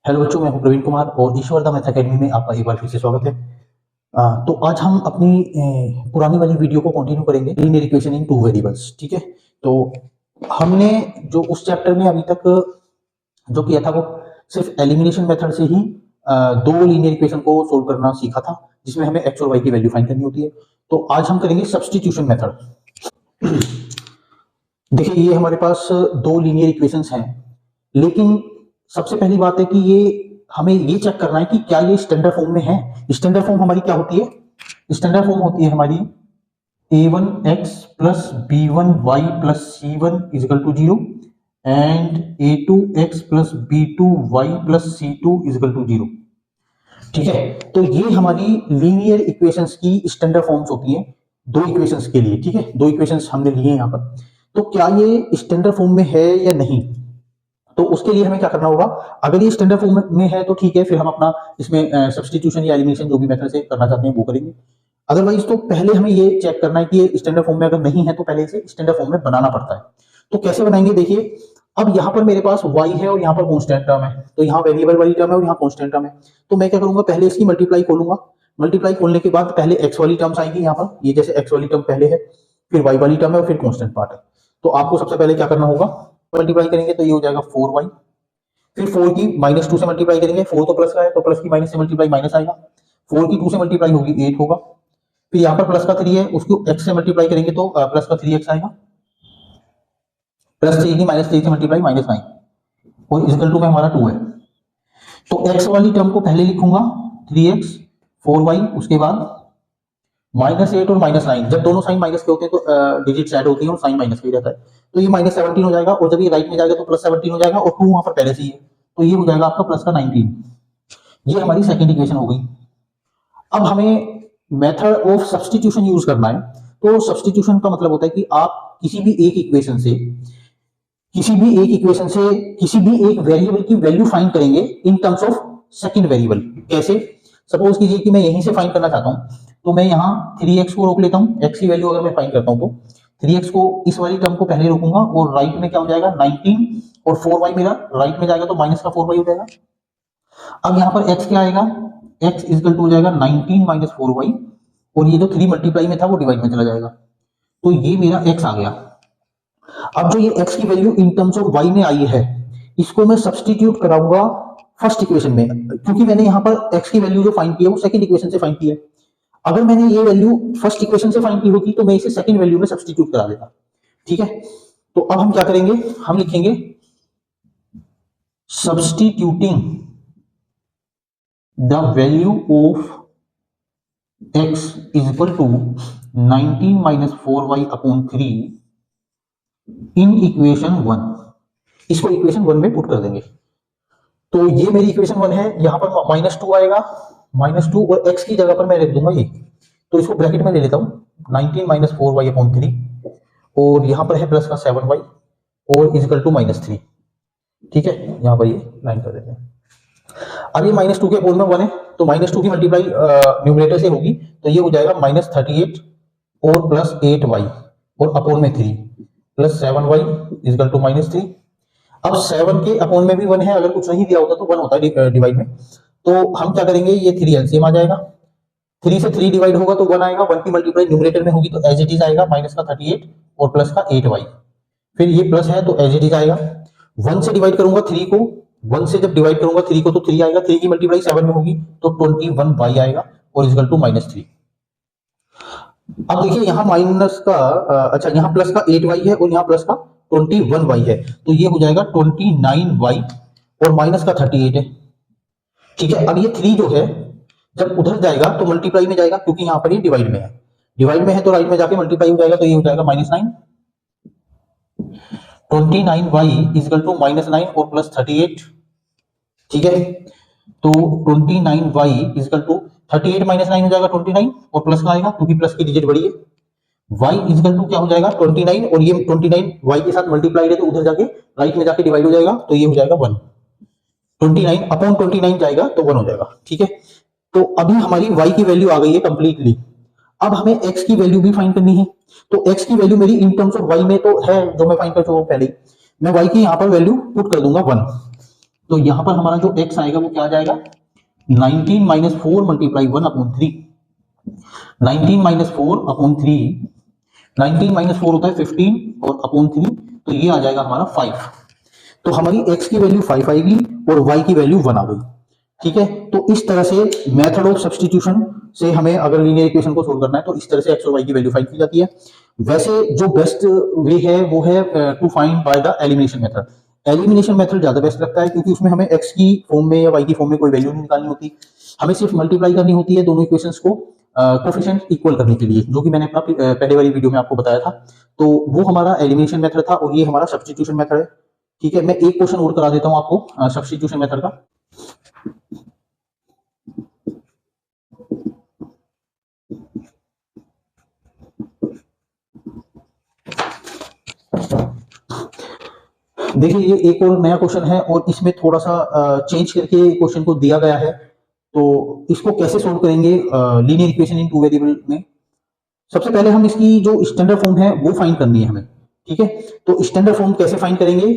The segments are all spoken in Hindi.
हेलो बच्चों, मैं हूं प्रवीण कुमार और ईश्वरदा मैथ अकेडमी में आपका एक बार फिर से स्वागत है। तो आज हम अपनी पुरानी वाली वीडियो को कंटिन्यू करेंगे, linear equation in two variables. ठीक है, तो हमने जो उस चैप्टर में अभी तक जो किया था वो सिर्फ एलिमिनेशन मेथड से ही दो लीनियर इक्वेशन को सोल्व करना सीखा था, जिसमें हमें एक्स और वाई की वैल्यू फाइंड करनी होती है। तो आज हम करेंगे सब्स्टिट्यूशन मेथड। देखिए, ये हमारे पास दो लीनियर इक्वेशंस हैं, लेकिन सबसे पहली बात है कि ये हमें ये चेक करना है कि क्या ये स्टैंडर्ड फॉर्म में है। स्टैंडर्ड फॉर्म हमारी क्या होती है? स्टैंडर्ड फॉर्म होती है हमारी a1x plus b1y plus c1 is equal to 0 and a2x plus b2y plus c2 is equal to 0। ठीक है, तो ये हमारी लीनियर इक्वेशंस की स्टैंडर्ड फॉर्म्स होती हैं दो इक्वेशंस के लिए। ठीक है, दो इक्वेशंस हमने लिए यहाँ पर, तो क्या ये स्टैंडर्ड फॉर्म में है या नहीं, तो उसके लिए हमें क्या करना होगा। अगर ये स्टैंडर्ड फॉर्म में है तो ठीक है, फिर हम अपना इसमें सब्स्टिट्यूशन या एलिमिनेशन जो भी मेथड से करना चाहते हैं वो करेंगे। अदरवाइज तो पहले हमें ये चेक करना है कि ये स्टैंडर्ड फॉर्म में अगर नहीं है तो पहले इसे स्टैंडर्ड फॉर्म में बनाना पड़ता है। तो कैसे बनाएंगे? देखिए, अब यहाँ पर मेरे पास y है और यहाँ पर कांस्टेंट टर्म है, तो यहाँ वेरिएबल वाली टर्म है और यहाँ कांस्टेंट टर्म है। तो मैं क्या करूंगा, पहले इसकी मल्टीप्लाई खोलूंगा। मल्टीप्लाई खोलने के बाद पहले x वाली टर्म्स आएंगी यहाँ पर, ये जैसे x वाली टर्म पहले है, फिर y वाली टर्म है और फिर कांस्टेंट पार्ट है। तो आपको सबसे पहले क्या करना होगा, मल्टीप्लाई करेंगे तो ये हो जाएगा 4y, फिर 4 की -2 से मल्टीप्लाई करेंगे, 4 तो प्लस का है तो प्लस की माइनस से मल्टीप्लाई माइनस आएगा, 4 की 2 से मल्टीप्लाई होगी 8 होगा, फिर यहाँ पर प्लस का 3 है उसको x से मल्टीप्लाई करेंगे तो प्लस का 3x आएगा, प्लस 3 की -3 से मल्टीप्लाई -9 और इक्वल टू में हमारा 2 है। तो x वाली टर्म को पहले लिखूंगा 3x 4y, उसके बाद -8 और -9, जब दोनों साइन माइनस के होते हैं तो डिजिट ऐड होती है और साइन माइनस का ही रहता है, तो ये -17 हो जाएगा, और जब ये राइट में जाएगा तो +17 हो जाएगा और 2 वहां पर पहले से ही है, तो ये हो जाएगा आपका प्लस का 19। ये हमारी सेकंड इक्वेशन हो गई। अब हमें मेथड ऑफ सब्स्टिट्यूशन यूज करना है। तो सब्स्टिट्यूशन का मतलब होता है कि आप किसी भी एक इक्वेशन से किसी भी एक वेरिएबल की वैल्यू फाइंड करेंगे in terms of second variable. कैसे? सपोज कीजिए कि मैं यहीं से फाइंड करना चाहता हूं, तो मैं यहाँ 3x को रोक लेता हूँ। x की वैल्यू अगर मैं फाइंड करता हूँ तो 3x को इस वाली टर्म को पहले रोकूंगा और राइट में क्या हो जाएगा 19, और 4y मेरा राइट में जाएगा तो माइनस का 4y हो जाएगा। अब यहाँ पर x क्या आएगा, x इक्वल टू हो जाएगा 19 माइनस 4y, और ये जो 3 मल्टीप्लाई में था वो डिवाइड में चला जाएगा, तो ये मेरा x आ गया। अब जो ये x की value in terms of y में आई है, इसको मैं सब्स्टिट्यूट कराऊंगा फर्स्ट इक्वेशन में, क्योंकि मैंने यहाँ पर x की वैल्यू जो फाइंड की है वो सेकंड इक्वेशन से फाइंड की है। अगर मैंने ये वैल्यू फर्स्ट इक्वेशन से फाइंड की होती तो मैं इसे सेकंड वैल्यू में सब्स्टिट्यूट करा देता। ठीक है, तो अब हम क्या करेंगे, हम लिखेंगे substituting the value of x is equal to 19 minus 4y upon 3 in equation 1। इसको इक्वेशन 1 में पुट कर देंगे। तो ये मेरी इक्वेशन 1 है, यहां पर -2 आएगा, -2 और x की जगह पर मैं लिख दूंगा ये, तो इसको ब्रैकेट में ले लेता हूं 19 माइनस 4y अपॉन 3, और यहां पर है प्लस का 7y और इजिकल टू -3। ठीक है, यहां पर ये लाइन कर देते हैं। अब ये -2 के अपोन में 1 है, तो -2 की मल्टीप्लाई न्यूमरेटर से होगी, तो ये हो जाएगा -38 और प्लस 8y और अपोन में 3 प्लस 7y इजिकल टू -3। अब 7 के अपोन में भी 1 है, अगर कुछ नहीं दिया होता तो 1 होता है डिवाइड में, तो हम क्या करेंगे, ये 3 एलसीएम आ जाएगा, 3 से 3 डिवाइड होगा तो 1 आएगा, 1 की मल्टीप्लाई न्यूमरेटर में होगी तो एज इट इज आएगा माइनस का 38 और प्लस का 8y, फिर ये प्लस है तो एज इट इज आएगा। 1 से डिवाइड करूंगा 3 को, 1 से जब डिवाइड करूंगा 3 को तो 3 आएगा, 3 की मल्टीप्लाई 7 में होगी तो 21y आएगा और इक्वल टू -3। अब देखिए यहाँ माइनस का अच्छा यहाँ प्लस का 8y है और यहाँ प्लस का 21y है, तो ये हो जाएगा 29y और माइनस का 38 है। ठीक है, अब ये 3 जो है जब उधर जाएगा तो मल्टीप्लाई में जाएगा, क्योंकि यहाँ पर ये डिवाइड में है, तो राइट में जाके मल्टीप्लाई हो जाएगा, तो ये हो जाएगा -9। 29y इक्वल टू -9 और प्लस 38। ठीक है, तो 29y इक्वल टू 38 -9 हो जाएगा 29 और प्लस का आएगा क्योंकि प्लस की डिजिट बड़ी है, y इक्वल टू क्या हो जाएगा 29, और ये 29 y के साथ मल्टीप्लाइड है तो उधर जाके राइट में जाके डिवाइड हो जाएगा, तो ये हो जाएगा 1। 29 अपॉन 29 जाएगा तो 1 हो जाएगा। ठीक है, तो अभी हमारी y की वैल्यू आ गई है कंप्लीटली। अब हमें x की वैल्यू भी फाइंड करनी है, तो x की वैल्यू मेरी इन टर्म्स ऑफ y में तो है, जो मैं फाइंड कर चुका हूं पहले ही, मैं y की यहां पर वैल्यू पुट कर दूंगा 1। तो यहां पर हमारा जो x आएगा वो क्या आ जाएगा, 19 माइनस 4 मल्टीप्लाई 1/3, 19 माइनस 4/3, 19 माइनस 4 होता है 15 और अपॉन 3, तो ये आ जाएगा हमारा 5। तो हमारी x की वैल्यू 5 आएगी और y की वैल्यू 1 आ गई। ठीक है, तो इस तरह से मेथड ऑफ सब्स्टिट्यूशन से हमें अगर लीनियर इक्वेशन को सोल्व करना है तो इस तरह से x और y की वैल्यू फाइंड की जाती है। वैसे जो बेस्ट वे है वो है to find by the elimination method. Elimination method ज्यादा बेस्ट लगता है क्योंकि उसमें हमें x की फॉर्म में या y की फॉर्म में कोई वैल्यू नहीं निकालनी होती, हमें सिर्फ मल्टीप्लाई करनी होती है दोनों इक्वेशंस को कोफिशिएंट इक्वल करने के लिए, जो कि मैंने अपना पहले वाली वीडियो में आपको बताया था। तो वो हमारा एलिमिनेशन मेथड था और ये हमारा सब्स्टिट्यूशन मेथड है। ठीक है, मैं एक क्वेश्चन और करा देता हूं आपको सब्स्टिट्यूशन मेथड का। देखिए ये एक और नया क्वेश्चन है और इसमें थोड़ा सा चेंज करके क्वेश्चन को दिया गया है। तो इसको कैसे सोल्व करेंगे linear equation in two variable में। सबसे पहले हम इसकी जो स्टैंडर्ड फॉर्म है वो फाइंड करनी है हमें। ठीक है, तो स्टैंडर्ड फॉर्म कैसे फाइंड करेंगे,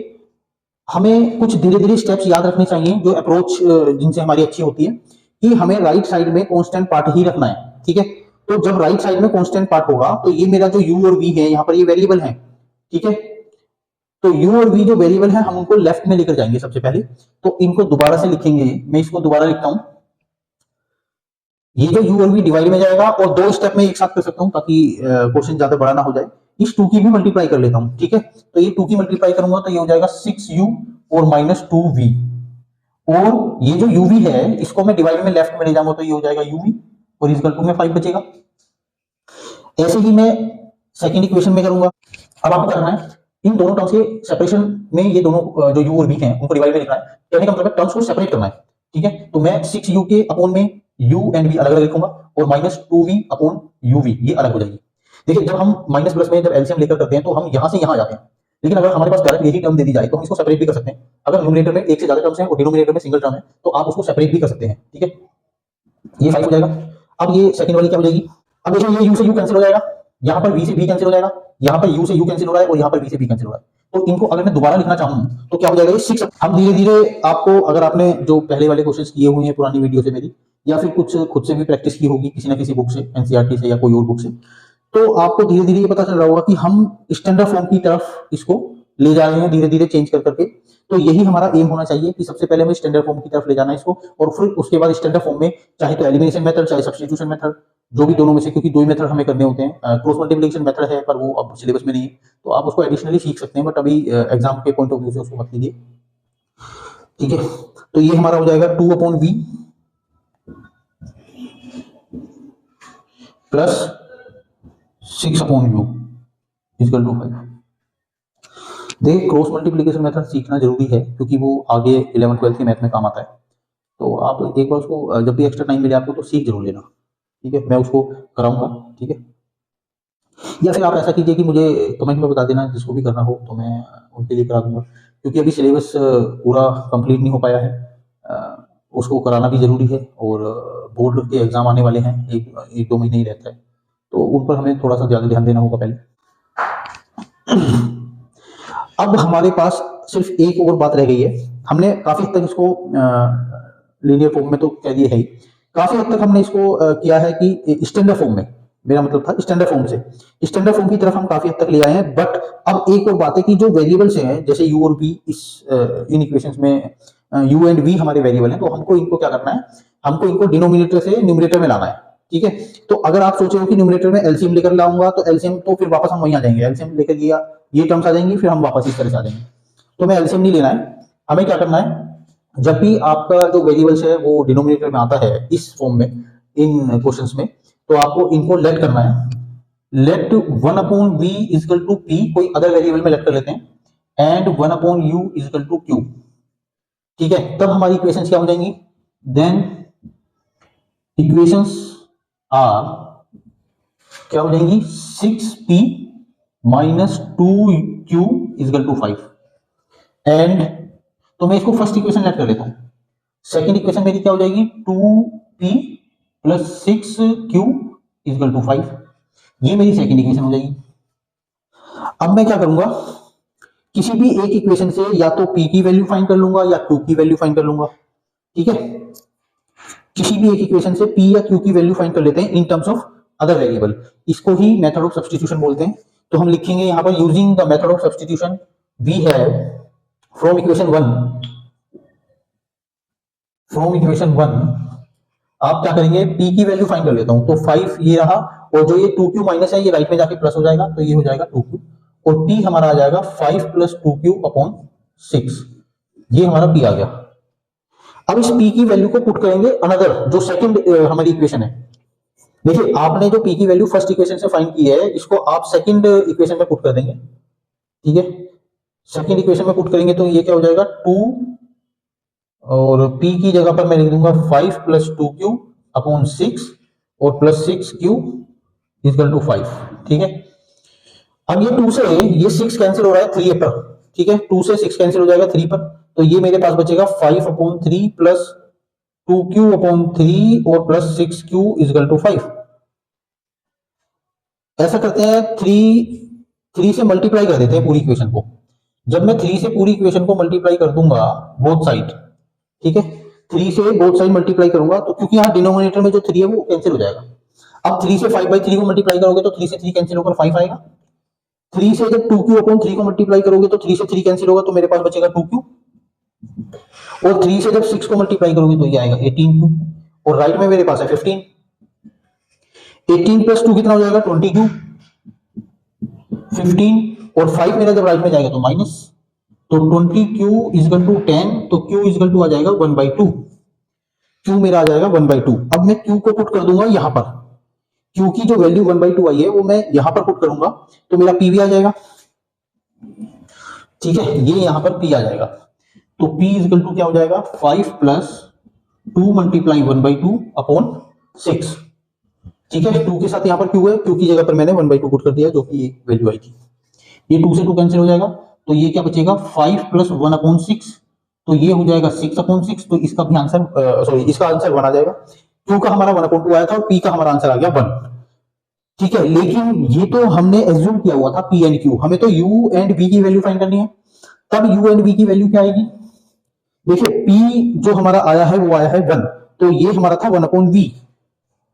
हमें कुछ धीरे धीरे स्टेप्स याद रखने चाहिए जो अप्रोच जिनसे हमारी अच्छी होती है, कि हमें राइट साइड में कांस्टेंट पार्ट ही रखना है। ठीक है, तो जब राइट साइड में कांस्टेंट पार्ट होगा तो ये मेरा जो u और v है यहाँ पर ये वेरिएबल है। ठीक है, तो u और v जो वेरिएबल है हम उनको लेफ्ट में लेकर जाएंगे सबसे पहले। तो इनको दोबारा से लिखेंगे, मैं इसको दोबारा लिखता हूं। ये जो u और v डिवाइड में जाएगा और दो स्टेप में एक साथ कर सकता हूं ताकि क्वेश्चन ज्यादा बड़ा ना हो जाए। इस 2 की भी मल्टीप्लाई कर लेता हूं। ठीक है, तो ये 2 की मल्टीप्लाई करूंगा तो ये हो जाएगा 6u और माइनस 2v, और ये जो uv है इसको मैं डिवाइड में लेफ्ट में ले जाऊंगा तो ये हो जाएगा uv और इस 2 में 5 बचेगा। ऐसे ही मैं सेकंड इक्वेशन में करूंगा। अब आपको करना है इन दोनों टर्म्स के सेपरेशन में ये दोनों जो u और v हैं उनको डिवाइड में लिखना है, कहने का मतलब है टर्म्स को सेपरेट करना है। ठीक है, तो मैं 6u के अपॉन में u एंड v अलग अलग लिखूंगा और माइनस 2v अपॉन uv ये अलग हो जाएगी। देखिए जब हम माइनस प्लस में जब एलसीएम लेकर करते हैं तो हम यहां से यहां जाते हैं, लेकिन अगर हमारे पास डायरेक्ट यही टर्म दे दी जाए तो हम इसको सेपरेट भी कर सकते हैं। अगर न्यूमरेटर में एक से ज्यादा टर्म्स हैं और डिनोमिनेटर में सिंगल टर्म है तो आप उसको सेपरेट भी कर सकते हैं। ठीक है, ये 5 हो जाएगा। अब ये सेकंड वाली क्या हो जाएगी, अब देखिए ये u से u कैंसिल हो जाएगा, यहाँ पर v से v कैंसिल हो जाएगा, यहाँ पर u से u कैंसिल हो रहा है और यहाँ पर v से v कैंसिल हो रहा है। तो इनको अगर मैं दोबारा लिखना चाहूं तो क्या हो जाएगा, ये 6। हम धीरे धीरे आपको, अगर आपने जो पहले वाले क्वेश्चंस किए हुए हैं पुरानी वीडियो से मेरी, या फिर कुछ खुद से भी प्रैक्टिस की होगी किसी ना किसी बुक से, एनसीईआरटी से या कोई और बुक से, तो आपको धीरे धीरे ये पता चल रहा होगा कि हम स्टैंडर्ड फॉर्म की तरफ इसको ले जा रहे हैं धीरे धीरे चेंज कर करके। तो यही हमारा एम होना चाहिए कि सबसे पहले हमें स्टैंडर्ड फॉर्म की तरफ ले जाना है इसको, और फिर उसके बाद स्टैंडर्ड फॉर्म में चाहे तो एलिमिनेशन मेथड चाहे सब्स्टिट्यूशन मेथड, जो भी दोनों में से, क्योंकि दो ही मेथड हमें करने होते हैं। क्रॉस मल्टीप्लिकेशन मेथड है पर वो अब सिलेबस में नहीं है, तो आप उसको एडिशनली सीख सकते हैं, बट अभी एग्जाम के पॉइंट ऑफ व्यू से उसको मत लीजिए। ठीक है, तो ये हमारा हो जाएगा 2/v plus 6/u equal to 5। देखिए क्रॉस मल्टीप्लिकेशन मेथड सीखना जरूरी है क्योंकि वो आगे 11th 12th के मैथ में काम आता है। तो आप एक बार उसको जब भी एक्स्ट्रा टाइम मिले आपको तो सीख जरूर लेना। ठीक है, मैं उसको कराऊंगा। ठीक है, या फिर आप ऐसा कीजिए कि मुझे कमेंट में बता देना, जिसको भी करना हो तो मैं उनके लिए करा दूंगा, क्योंकि अभी सिलेबस पूरा कंप्लीट नहीं हो पाया है। उसको कराना भी जरूरी है और बोर्ड के एग्जाम आने वाले हैं, एक दो महीने ही रहता है, तो उन पर हमें थोड़ा सा ज्यादा ध्यान देना होगा पहले। अब हमारे पास सिर्फ एक और बात रह गई है। हमने काफी हद तक इसको लीनियर फॉर्म में तो कह दिया है ही, काफी हद तक हमने इसको किया है कि स्टैंडर्ड फॉर्म में, मेरा मतलब था स्टैंडर्ड फॉर्म से स्टैंडर्ड फॉर्म की तरफ हम काफी हद तक ले आए हैं। बट अब एक और बात है कि जो वेरिएबल्स हैं जैसे u और v, इस इन इक्वेशंस में u एंड v हमारे वेरिएबल हैं, तो हमको इनको क्या करना है, हमको इनको डिनोमिनेटर से न्यूमरेटर में लाना है। ठीक है, तो अगर आप सोच रहे हो कि न्यूमरेटर में एलसीएम लेकर लाऊंगा तो एलसीएम तो फिर वापस हम वहीं आ जाएंगे, एलसीएम लेकर ये टर्म्स आ जाएंगी, फिर हम वापस इस तरह से आ जाएंगे। तो मैं एलसीएम नहीं लेना है, हमें क्या करना है, जब भी आपका जो वेरिएबल्स है वो डिनोमिनेटर में आता है इस फॉर्म में, इन क्वेश्चंस में, तो आपको इनको लेट करना है। Let 1/v equal to p, कोई अदर वेरिएबल में लेट कर लेते हैं, and 1/u equal to q। ठीक है, तब हमारी इक्वेशंस क्या हो जाएंगी, देन इक्वेशंस आर क्या हो जाएंगी, 6p minus 2q equal to 5। And तो मैं इसको फर्स्ट इक्वेशन लेट कर लेता हूं, सेकंड इक्वेशन मेरी क्या हो जाएगी, 2p plus 6q equal to 5। ये मेरी सेकंड इक्वेशन हो जाएगी। अब मैं क्या करूंगा, किसी भी एक इक्वेशन से या तो p की वैल्यू फाइंड कर लूंगा या q की वैल्यू फाइंड कर लूंगा, ठीक है। किसी भी एक इक्वेशन से p या q की वैल्यू फाइंड कर लेते हैं in terms of other variable, इसको ही मेथड ऑफ सब्स्टिट्यूशन बोलते हैं। तो हम लिखेंगे यहां पर using the method of substitution we have from equation one आप क्या करेंगे, p की वैल्यू फाइंड कर लेता हूं, तो 5 ये रहा, और जो ये 2q माइनस है ये राइट में जाके प्लस हो जाएगा, तो ये हो जाएगा 2q, और p हमारा आ जाएगा 5 प्लस 2q अपॉन 6, ये हमारा p आ गया। अब इस p की वैल्यू को पुट करेंगे अनदर जो सेकंड हमारी इक्वेशन है। देखिए आपने जो p की वैल्यू फर्स्ट इक्वेशन से फाइंड की है, इसको आप सेकंड इक्वेशन में पुट कर देंगे, ठीक है। सेकंड इक्वेशन में पुट करेंगे तो ये क्या हो जाएगा 2, और p की जगह पर मैं लिख दूंगा 5 प्लस 2q अपॉन 6 और प्लस 6q इक्वल टू 5, ठीक है। अब ये 2 से ये 6 कैंसिल हो रहा है 3 पर, ठीक है, 2 से 6 कैंसिल हो जाएगा 3 पर, तो ये मेरे पास बचेगा 5 अपॉन 3 प्लस 2q अपॉन 3 और प्लस 6q इक्वल टू 5। ऐसा करते हैं 3 से मल्टीप्लाई कर देते हैं पूरी इक्वेशन को। जब मैं 3 से पूरी इक्वेशन को मल्टीप्लाई कर दूंगा बोथ साइड, ठीक है, 3 से बोथ साइड मल्टीप्लाई करूंगा, तो क्योंकि यहाँ डिनोमिनेटर में जो 3 है वो कैंसिल हो जाएगा। अब 3 से 5/3 को मल्टीप्लाई करोगे तो 3 से 3 कैंसिल होकर 5 आएगा। 3 से जब 2q अपॉन 3 को मल्टीप्लाई करोगे तो 3 से 3 कैंसिल होगा, तो मेरे पास बचेगा 2q, और 3 से जब 6 को मल्टीप्लाई करोगे तो ये आएगा 18q, और राइट में मेरे पास है 15। 18 प्लस 2 कितना हो जाएगा 22, 15 और 5 मेरा जब राइट में जाएगा तो माइनस, तो 20q इक्वल टू 10, तो q इक्वल टू आ जाएगा 1/2, q मेरा आ जाएगा 1/2। अब मैं q को पुट कर दूंगा यहां पर, q की जो वैल्यू 1/2 आई है वो मैं यहां पर पुट करूंगा, तो मेरा p भी आ जाएगा, ठीक है, ये यहां पर p आ जाएगा, तो p इक्वल टू क्या हो जाएगा 5 प्लस 2 मल्टीप्लाई 1/2 अपॉन 6, ठीक है। 2 के साथ यहां पर q है, q की जगह पर मैंने 1/2 पुट कर दिया जो कि वैल्यू आई थी। ये 2 से 2 कैंसिल हो जाएगा, तो ये क्या बचेगा 5 प्लस 1 अपॉन 6, तो ये हो जाएगा 6 अपॉन 6, तो इसका भी आंसर सॉरी इसका आंसर 1 आ जाएगा। q का हमारा 1 अपॉन 2 आया था और p का हमारा आंसर आ गया 1, ठीक है। लेकिन ये तो हमने एज्यूम किया हुआ था p एंड q, हमें तो u एंड v की वैल्यू फाइंड करनी है। तब u एंड v की वैल्यू क्या आएगी, देखिए p जो हमारा आया है वो आया है 1, तो ये हमारा था 1 अपॉन v,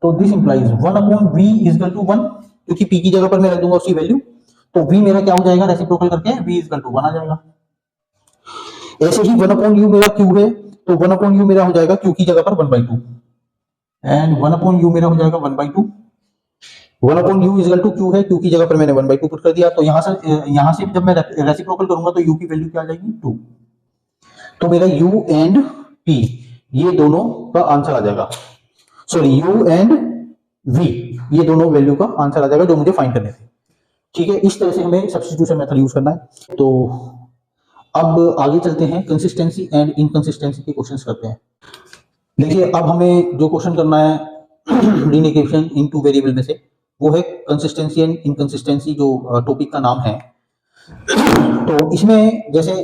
तो this implies 1 upon v equal to 1, क्योंकि p की जगह पर मैं रख दूंगा उसकी वैल्यू, तो v मेरा क्या हो जाएगा रेसिप्रोकल करके v इक्वल टू 1 आ जाएगा। ऐसे ही 1 अपॉन u मेरा q है, तो 1 अपॉन u मेरा हो जाएगा q की जगह पर 1/2, एंड 1 अपॉन u मेरा हो जाएगा 1/2। 1 upon u equal to q है, q की जगह पर मैंने 1/2 पुट कर दिया, तो यहां से जब मैं रेसिप्रोकल करूंगा तो u की वैल्यू क्या आ जाएगी 2, तो मेरा u एंड p ये दोनों का आंसर आ जाएगा, सॉरी u एंड v ये दोनों वैल्यू का आंसर आ जाएगा जो मुझे फाइंड करने थे, ठीक है। इस तरह से हमें सब्स्टिट्यूशन मेथड यूज करना है। तो अब आगे चलते हैं, कंसिस्टेंसी एंड इनकंसिस्टेंसी के क्वेश्चंस करते हैं। देखिए अब हमें जो क्वेश्चन करना है linear equation in two variable में से, वो है कंसिस्टेंसी एंड इनकंसिस्टेंसी, जो टॉपिक का नाम है। तो इसमें जैसे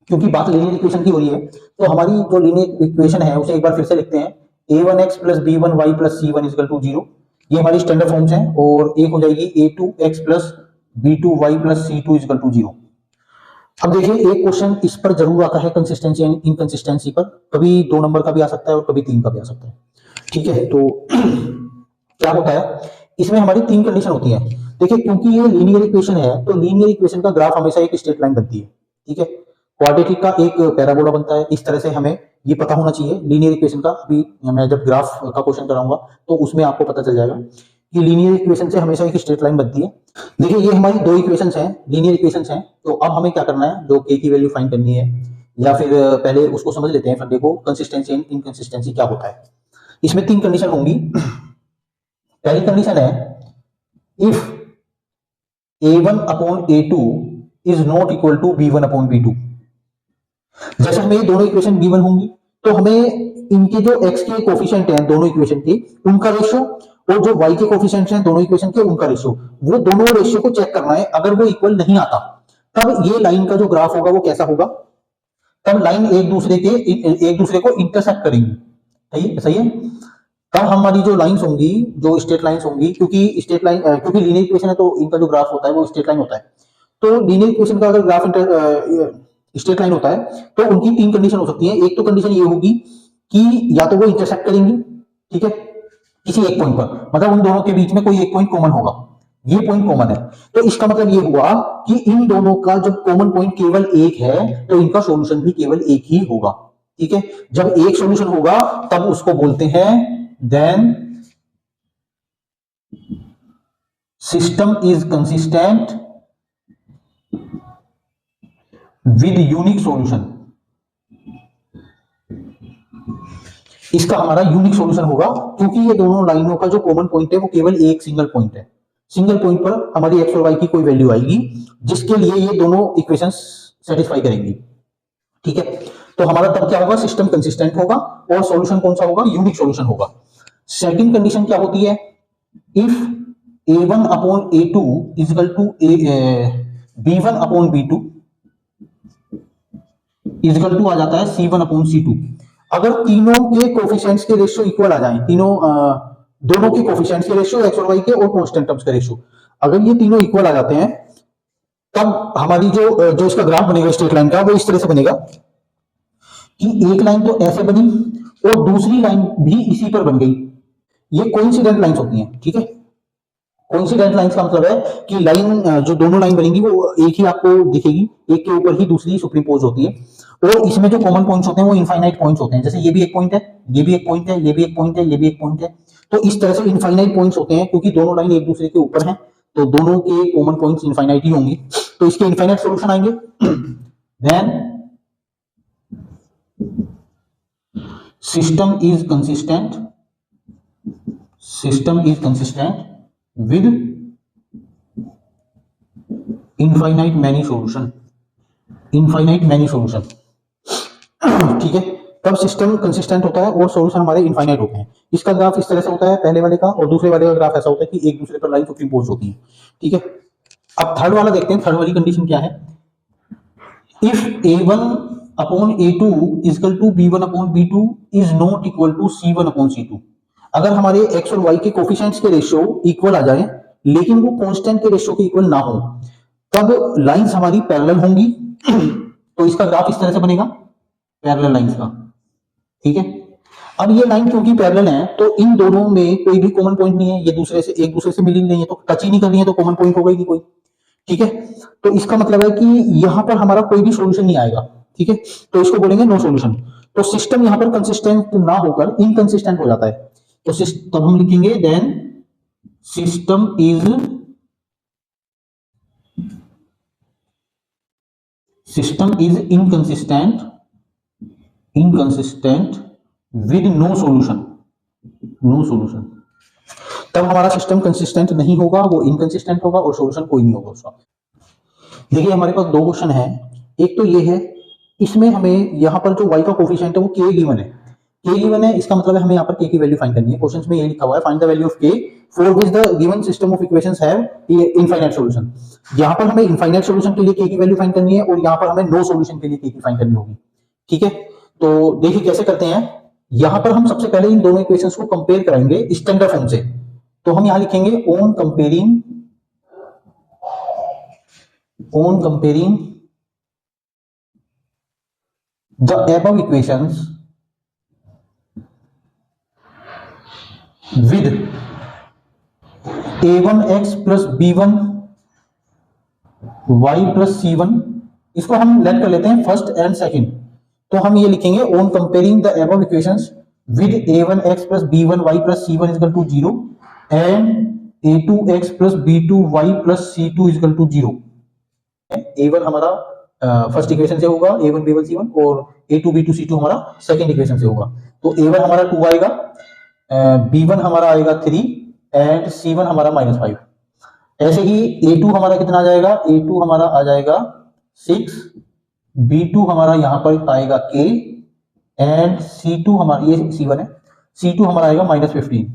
क्योंकि बात लीनियर इक्वेशन की हो रही है, तो हमारी जो लीनियर इक्वेशन है उसे एक बार फिर से लिखते हैं, a1x plus b1y plus c1 equal to 0, ये हमारी स्टैंडर्ड फॉर्म्स हैं, और एक हो जाएगी a2x plus b2y plus c2 equal to 0। अब देखिए एक क्वेश्चन इस पर जरूर आता है कंसिस्टेंसी एंड इनकंसिस्टेंसी पर, कभी 2 नंबर का भी आ सकता है और कभी 3 का भी आ सकता है, ठीक है। तो क्या होता है इसमें हमारी 3 कंडीशन होती है। देखिए क्योंकि ये लीनियर इक्वेशन है, तो लीनियर इक्वेशन का ग्राफ हमेशा एक स्ट्रेट लाइन बनती है, ठीक है। क्वाड्रेटिक का एक पैराबोला बनता है, इस तरह से हमें ये पता होना चाहिए लीनियर इक्वेशन का। अभी मैं जब ग्राफ का क्वेश्चन कराऊंगा तो उसमें आपको पता चल जाएगा कि लीनियर इक्वेशन से हमेशा एक स्ट्रेट लाइन बनती है। देखिए ये हमारी 2 इक्वेशंस हैं, लीनियर इक्वेशंस हैं, तो अब हमें क्या करना है, जो k की वैल्यू फाइंड करनी है, या फिर पहले उसको समझ लेते हैं, फिर देखो कंसिस्टेंसी एंड इनकंसिस्टेंसी क्या होता है। इसमें 3 कंडीशन होंगी। पहली कंडीशन है if a1 upon a2 is not equal to b1 upon b2। जैसे हमें ये दोनों इक्वेशन गिवन होंगी, तो हमें इनके जो x के कोफिशिएंट हैं दोनों इक्वेशन के, उनका रेशियो, और जो y के कोफिशिएंट हैं दोनों इक्वेशन के, उनका रेशियो, वो दोनों रेशियो को चेक करना है। अगर वो इक्वल नहीं आता तब ये लाइन का जो ग्राफ होगा वो कैसा होगा, तब लाइन एक दूसरे को इंटरसेक्ट करेंगी, सही है। तब हमारी जो लाइंस होंगी, जो स्ट्रेट लाइंस होंगी, क्योंकि लीनियर इक्वेशन है तो इनका जो ग्राफ होता है वो स्ट्रेट लाइन होता है, तो लीनियर इक्वेशन का अगर ग्राफ स्ट्रेट लाइन होता है तो उनकी तीन कंडीशन हो सकती है। एक तो कंडीशन ये होगी कि या तो वो इंटरसेक्ट करेंगी, ठीक है, किसी एक पॉइंट पर, मतलब उन दोनों के बीच में कोई एक पॉइंट कॉमन होगा, ये पॉइंट कॉमन है। तो इसका मतलब ये हुआ कि इन दोनों का जब कॉमन पॉइंट केवल एक है तो इनका सॉल्यूशन भी केवल एक ही होगा, ठीक है। जब एक सॉल्यूशन होगा तब उसको बोलते हैं then system is consistent with unique solution. इसका हमारा यूनिक सॉल्यूशन होगा क्योंकि ये दोनों लाइनों का जो कॉमन पॉइंट है वो केवल एक सिंगल पॉइंट है। सिंगल पॉइंट पर हमारी एक्स और वाई की कोई वैल्यू आएगी जिसके लिए ये दोनों इक्वेशंस सेटिस्फाई करेंगी, ठीक है। तो हमारा तब क्या होगा, सिस्टम कंसिस्टेंट होगा और सॉल्यूशन कौन सा होगा, यूनिक सॉल्यूशन होगा। सेकंड कंडीशन क्या होती है, if a1 upon a2 equal to b1 upon b2 equal to आ जाता है c1 अपॉन c2। अगर तीनों के कोफिशिएंट्स के रेशियो इक्वल आ जाए, तीनों दोनों के कोफिशिएंट्स के रेशियो एक्स और वाई के और कांस्टेंट टर्म्स के रेशियो अगर ये तीनों इक्वल आ जाते हैं तब हमारी जो जो इसका ग्राफ बनेगा स्ट्रेट लाइन का वो इस तरह से बनेगा कि एक लाइन तो ऐसे बनी और दूसरी लाइन भी इसी पर बन गई। ये कोइंसिडेंट लाइंस होती हैं, ठीक है। कोइंसिडेंट लाइंस का मतलब है कि लाइन जो दोनों लाइन बनेंगी वो एक ही आपको दिखेगी, एक के ऊपर ही दूसरी सुपरइम्पोज होती है और इसमें जो कॉमन पॉइंट्स होते हैं वो इनफाइनाइट पॉइंट्स होते हैं। जैसे ये भी एक पॉइंट है, ये भी एक पॉइंट है, ये भी एक पॉइंट है, ये भी एक पॉइंट है। तो इस तरह से इनफाइनाइट पॉइंट्स होते हैं क्योंकि दोनों लाइन एक दूसरे के ऊपर हैं तो दोनों के कॉमन पॉइंट्स इनफाइनाइट ही होंगी, तो इसके इनफाइनाइट सॉल्यूशन आएंगे। Then system is consistent with infinite many solution, ठीक है। तब सिस्टम कंसिस्टेंट होता है और सॉल्यूशन हमारे इनफाइनाइट होते हैं। इसका ग्राफ इस तरह से होता है पहले वाले का, और दूसरे वाले का ग्राफ ऐसा होता है कि एक दूसरे पर लाइन सुपरइम्पोज होती है, ठीक है। अब थर्ड वाला देखते हैं, थर्ड वाली कंडीशन क्या है, if a1 upon a2 equal to b1 upon b2 is not equal to c1 upon c2। अगर हमारे x और y के कोफिशिएंट्स के रेशियो इक्वल आ जाए लेकिन वो कांस्टेंट के रेशियो के इक्वल ना हो तब लाइंस हमारी पैरेलल होंगी। तो इसका ग्राफ इस तरह से बनेगा पैरेलल लाइंस का, ठीक है। अब ये लाइन क्योंकि पैरेलल है तो इन दोनों में कोई भी कॉमन पॉइंट नहीं है, ये दूसरे से एक दूसरे से मिल ही नहीं है तो टच ही नहीं कर रही है तो कॉमन पॉइंट होगा ही नहीं कोई, ठीक है। तो इसका मतलब है कि यहां पर हमारा कोई भी सॉल्यूशन नहीं आएगा, ठीक है। तो इसको बोलेंगे नो सॉल्यूशन। तो सिस्टम यहां पर कंसिस्टेंट ना होकर इनकंसिस्टेंट हो जाता है। तो तब हम लिखेंगे then system is inconsistent with no solution. तब हमारा सिस्टम कंसिस्टेंट नहीं होगा, वो इनकंसिस्टेंट होगा और सॉल्यूशन कोई नहीं होगा उसका। देखिए हमारे पास दो क्वेश्चन है, एक तो ये है इसमें हमें यहाँ पर जो y का कोफिशिएंट है वो k गिवन है, इसका मतलब है हमें यहाँ पर k की वैल्यू फाइंड करनी है। क्वेश्चन में ये लिखा हुआ है find the value of k for which the given system of equations have infinite solution. यहाँ पर हमें इनफाइनाइट सॉल्यूशन के लिए k की वैल्यू फाइंड करनी है और यहाँ पर हमें नो सॉल्यूशन के लिए k की फाइंड करनी होगी, ठीक है। तो देखिए कैसे करते हैं, यहाँ पर हम सबसे पहले इन दोनों इक्वेशंस को कंपेयर कराएंगे स्टैंडर्ड फॉर्म से। तो हम यहाँ लिखेंगे on comparing the above equations with a1x plus b1 y plus c1, इसको हम लेट कर लेते हैं फर्स्ट एंड सेकंड। तो हम ये लिखेंगे on comparing the above equations with a1x plus b1 y plus c1 is equal to 0 and a2x plus b2 y plus c2 is equal to 0। a1 हमारा फर्स्ट इक्वेशन से होगा a1 b1 c1 और a2 b2 c2 हमारा सेकंड इक्वेशन से होगा। तो a1 हमारा 2 आएगा, b1 हमारा आएगा 3 एंड c1 हमारा -5। ऐसे ही a2 हमारा कितना आ जाएगा, a2 हमारा आ जाएगा 6, b2 हमारा यहां पर आएगा k एंड c2 हमारा, ये c1 है, c2 हमारा आएगा -15।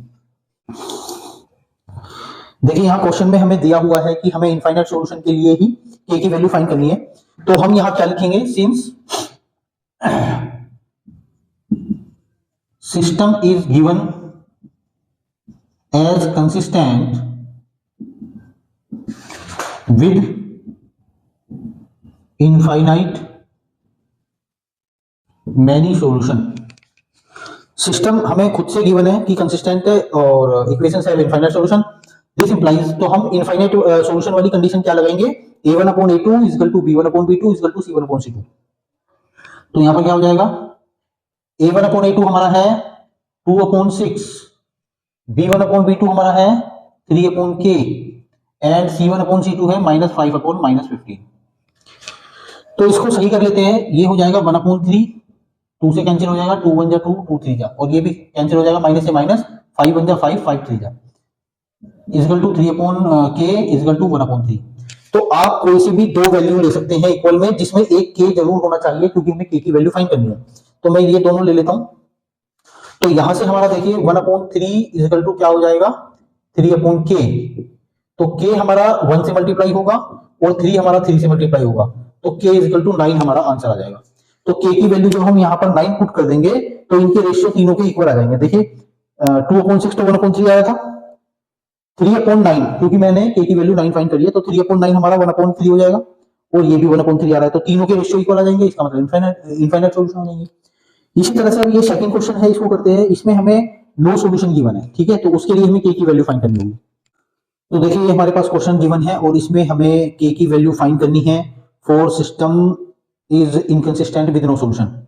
देखिए यहाँ क्वेश्चन में हमें दिया हुआ है कि हमें इनफाइनाइट सॉल्यूशन के लिए ही k की वैल्यू फाइंड करनी है। तो हम यहां क्या लिखेंगे, since system is given as consistent with infinite many solution. System हमें खुद से गिवन है कि कंसिस्टेंट है और इक्वेशन है इनफाइनाइट सॉल्यूशन। दिस इंप्लाइज, तो हम इनफाइनाइट सॉल्यूशन वाली कंडीशन क्या लगाएंगे, a1 upon a2 is equal to b1 upon b2 is equal to c1 upon c2। तो यहां पर क्या हो जाएगा, a1 अपॉन a2 हमारा है 2 अपॉन 6, b1 अपॉन b2 हमारा है 3 upon k and c1 upon c2 है -5 अपॉन -15। तो इसको सही कर लेते हैं, ये हो जाएगा 1 अपॉन 3, 2 से कैंसिल हो जाएगा, 2 1 जा 2, 2 3 जा, और ये भी कैंसिल हो जाएगा, माइनस से माइनस, 5 1 जा 5, 5 3 जा, equal to 3 upon k equal to 1 upon 3। तो आप कोई से भी दो वैल्यू ले सकते हैं इक्वल में, जिसमें एक k जरूर होना चाहिए, क्योंकि हमें k की वैल्यू फाइंड करनी है। तो मैं ये दोनों ले लेता हूं। तो यहां से हमारा देखिए 1 अपॉन 3 इक्वल टू क्या हो जाएगा, 3 अपॉन k। तो k हमारा 1 से मल्टीप्लाई होगा और 3 हमारा 3 से मल्टीप्लाई होगा, तो k इक्वल टू 9 हमारा आंसर आ जाएगा। तो k की वैल्यू जब हम यहाँ पर 9 पुट कर देंगे तो इनके रेशियो तीनों के इक्वल आ जाएंगे। देखिए 2 अपॉन 6 तो 1 अपॉन 3 आया था, 3 अपॉन 9 क्योंकि मैंने k की वैल्यू 9 फाइंड करी है, तो 3 अपॉन 9 हमारा 1 अपॉन 3 हो जाएगा, और ये भी 1 अपॉन 3 आ रहा है, तो तीनों के रेशियो इक्वल आ जाएंगे। इसका मतलब इनफाइनाइट सॉल्यूशन हो जाएंगे। इसी तरह से अब ये सेकंड क्वेश्चन है, इसको करते हैं। इसमें हमें नो सॉल्यूशन गिवन है, ठीक है, तो उसके लिए हमें k की वैल्यू फाइंड करनी होगी। तो देखिए ये हमारे पास क्वेश्चन गिवन है और इसमें हमें k की वैल्यू फाइंड करनी है for system is inconsistent with no solution.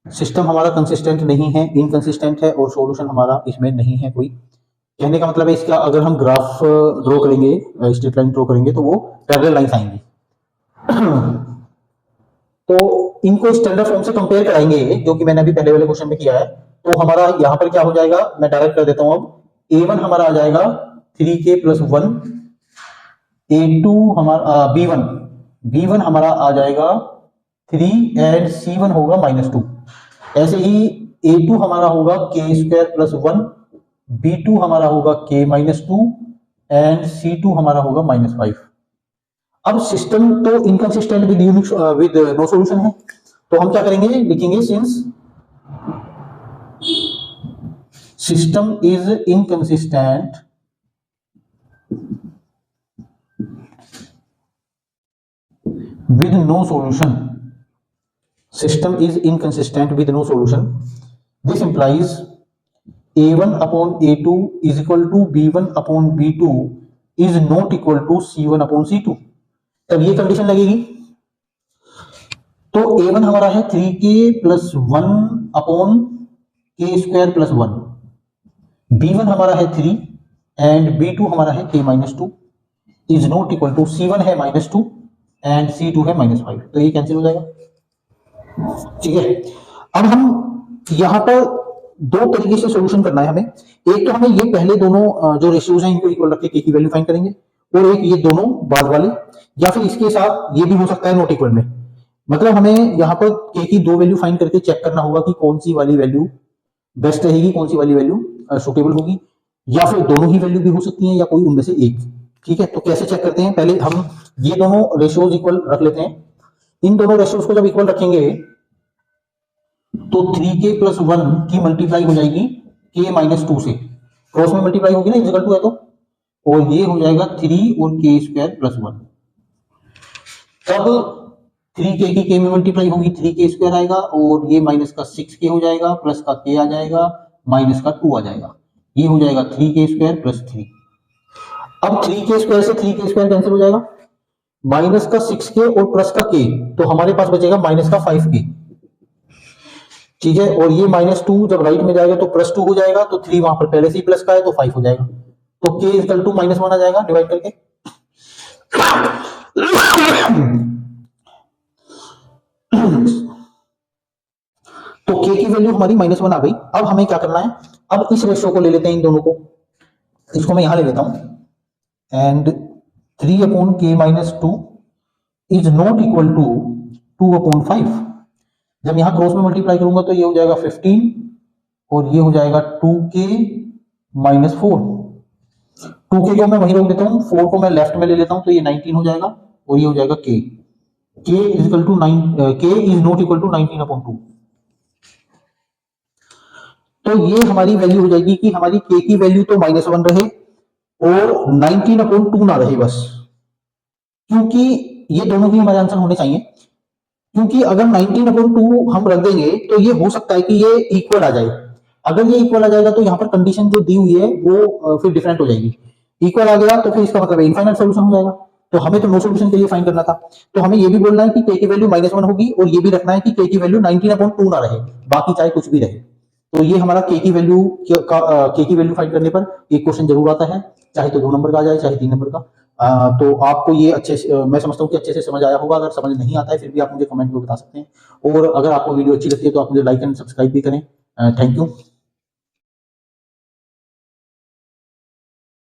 System हमारा कंसिस्टेंट नहीं है, इनकंसिस्टेंट है, और सॉल्यूशन हमारा इसमें नहीं है कोई। कहने का मतलब है इसका अगर हम ग्राफ ड्रॉ करेंगे, स्ट्रेट लाइन ड्रॉ करेंगे, तो वो पैरेलल लाइंस आएंगी। तो इनको स्टैंडर्ड फॉर्म से कंपेयर कराएंगे, जो कि मैंने अभी पहले वाले क्वेश्चन में किया है। तो हमारा यहाँ पर क्या हो जाएगा, मैं डायरेक्ट कर देता हूँ। अब a1 हमारा आ जाएगा 3k + 1, a2 हमारा b1 हमारा आ जाएगा 3 एंड c1 होगा -2। ऐसे ही a2 हमारा होगा k² + 1, b2 हमारा होगा k -2 एंड c2 हमारा होगा -5। अब सिस्टम तो इनकंसिस्टेंट विद नो सॉल्यूशन है, तो हम क्या करेंगे, लिखेंगे since system is inconsistent with no solution, system is inconsistent with no solution, this implies a1 upon a2 is equal to b1 upon b2 is not equal to c1 upon c2। तब ये कंडीशन लगेगी। तो a1 हमारा है 3k + 1 अपॉन k² + 1, b1 हमारा है 3 एंड b2 हमारा है k -2 is not equal to, c1 है -2 एंड c2 है -5, तो ये कैंसिल हो जाएगा, ठीक है। अब हम यहां पर दो तरीके से सॉल्यूशन करना है हमें। एक तो हमें ये पहले दोनों जो रेशियोज हैं इनको इक्वल रख के k की वैल्यू फाइंड करेंगे, और एक ये दोनों बाद वाले, या फिर इसके साथ ये भी हो सकता है नॉट इक्वल में। मतलब हमें यहाँ पर k की दो वैल्यू फाइंड करके चेक करना होगा कि कौन सी वाली वैल्यू बेस्ट रहेगी, कौन सी वाली वैल्यू सुटेबल होगी, या फिर दोनों ही वैल्यू भी हो सकती है या कोई उनमें से एक, ठीक है। तो कैसे चेक करते हैं, पहले हम ये दोनों रेशियोज इक्वल रख लेते हैं। इन दोनों रेशियोज को जब इक्वल रखेंगे तो 3k + 1 की मल्टीप्लाई हो जाएगी k -2 से, क्रॉस में मल्टीप्लाई होगी ना, इक्वल टू है तो, और ये हो जाएगा 3 और k² + 1। तब 3k की k में मल्टीप्लाई होगी, 3k² आएगा, और ये माइनस का 6k हो जाएगा, प्लस का k आ जाएगा, माइनस का 2 आ जाएगा, ये हो जाएगा 3k² + 3। अब 3k² से 3k² कैंसिल हो जाएगा, माइनस का 6k और प्लस का k, तो हमारे पास बचेगा माइनस का 5k, ठीक है। और ये -2 जब राइट में जाएगा तो +2 हो जाएगा, तो 3 वहां पर पहले से ही प्लस का है तो 5 हो जाएगा, तो k इक्वल टू -1 आ जाएगा डिवाइड करके। तो k की वैल्यू हमारी -1 आ गई। अब हमें क्या करना है, अब इस रेशियो को ले लेते हैं, इन दोनों को, इसको मैं यहां ले लेता हूं, and 3 upon k -2 is not equal to 2 upon 5। जब यहां क्रॉस में मल्टीप्लाई करूंगा तो ये हो जाएगा 15 और ये हो जाएगा 2k -4। 2k को मैं वहीं रोक देता हूं, 4 को मैं लेफ्ट में ले लेता हूं, तो ये 19 हो जाएगा, और ये हो जाएगा k is equal to 9, k is not equal to 19 upon 2। तो ये हमारी वैल्यू हो जाएगी कि हमारी k की वैल्यू तो -1 रहे और 19 अपॉन 2 ना रहे बस, क्योंकि ये दोनों ही हमारे आंसर होने चाहिए। क्योंकि अगर 19/2 हम रख देंगे तो ये हो सकता है कि ये इक्वल आ जाए। अगर ये इक्वल आ जाएगा तो यहाँ पर कंडीशन जो दी हुई है वो फिर डिफरेंट हो जाएगी। इक्वल आ गया तो फिर इसका मतलब इनफाइनाइट सॉल्यूशन हो जाएगा। तो हमें तो नो सॉल्यूशन के लिए फाइंड करना था। तो हमें ये भी बोलना है कि k की वैल्यू -1 होगी और ये भी रखना है कि k की वैल्यू 19/2 ना रहे, बाकी चाहे कुछ भी रहे। तो ये हमारा k की वैल्यू k की वैल्यू फाइंड करने पर एक क्वेश्चन जरूर आता है, चाहे तो 2 नंबर का आ जाए चाहे 3 नंबर का। तो आपको ये अच्छे से मैं समझता हूँ कि अच्छे से समझ आया होगा। अगर समझ नहीं आता है फिर भी आप मुझे कमेंट में बता सकते हैं, और अगर आपको वीडियो अच्छी लगती है तो आप मुझे लाइक एंड सब्सक्राइब भी करें। Thank you.